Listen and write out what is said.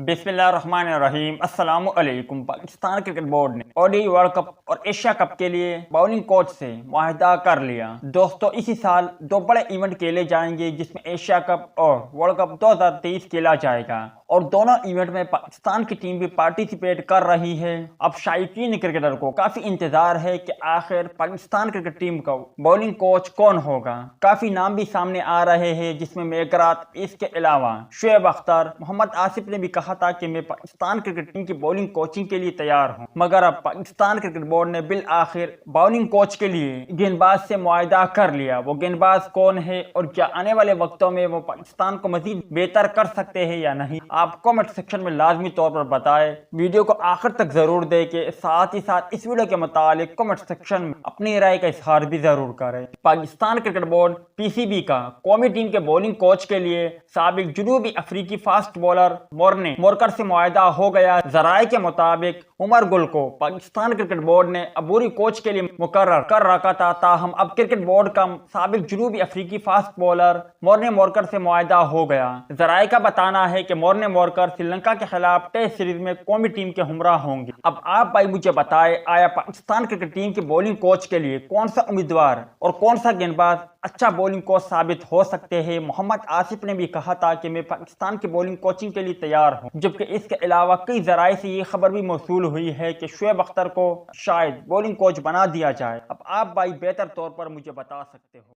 बिस्मिल्लाहिर्रहमानिर्रहीम। अस्सलामु अलैकुम। पाकिस्तान क्रिकेट बोर्ड ने ओडीआई वर्ल्ड कप और एशिया कप के लिए बॉलिंग कोच से मुआहदा कर लिया। दोस्तों, इसी साल दो बड़े इवेंट खेले जाएंगे जिसमें एशिया कप और वर्ल्ड कप 2023 खेला जाएगा और दोनों इवेंट में पाकिस्तान की टीम भी पार्टिसिपेट कर रही है। अब शायकीन क्रिकेटर को काफी इंतजार है कि आखिर पाकिस्तान क्रिकेट टीम का बॉलिंग कोच कौन होगा। काफी नाम भी सामने आ रहे हैं जिसमें मेकरात, इसके अलावा शुएब अख्तर, मोहम्मद आसिफ ने भी कहा था कि मैं पाकिस्तान क्रिकेट टीम की बॉलिंग कोचिंग के लिए तैयार हूं। मगर अब पाकिस्तान क्रिकेट बोर्ड ने बिल आखिर बॉलिंग कोच के लिए गेंदबाज से मुआहदा कर लिया। वो गेंदबाज कौन है और क्या आने वाले वक्तों में वो पाकिस्तान को मजीद बेहतर कर सकते हैं या नहीं, आप कमेंट सेक्शन में लाजमी तौर पर बताएं। वीडियो को आखिर तक जरूर देखें, साथ ही साथ इस वीडियो के मुतालिक कमेंट सेक्शन में अपनी राय का इजहार भी जरूर करें। पाकिस्तान क्रिकेट बोर्ड पीसीबी का कौमी टीम के बॉलिंग कोच के लिए साबिक जनूबी अफ्रीकी फास्ट बॉलर मोर्ने मोरकर से मुआहदा हो गया। जराये के मुताबिक उमर गुल को पाकिस्तान क्रिकेट बोर्ड ने अबूरी कोच के लिए मुकर्रर कर रखा था, ताहम अब क्रिकेट बोर्ड का साबिक जनूबी अफ्रीकी फास्ट बॉलर मोर्ने मोरकर से मुआहदा हो गया। जराये का बताना है कि मोर्ने मोरकर श्रीलंका के खिलाफ टेस्ट सीरीज में कौमी टीम के हमरा होंगे। अब आप भाई मुझे बताएं, आया पाकिस्तान क्रिकेट टीम के बॉलिंग कोच के लिए कौन सा उम्मीदवार और कौन सा गेंदबाज अच्छा बॉलिंग कोच साबित हो सकते हैं। मोहम्मद आसिफ ने भी कहा था कि मैं पाकिस्तान की बॉलिंग कोचिंग के लिए तैयार हूं, जबकि इसके अलावा कई जराये से ये खबर भी मौसूल हुई है कि शुएब अख्तर को शायद बॉलिंग कोच बना दिया जाए। अब आप भाई बेहतर तौर पर मुझे बता सकते हो।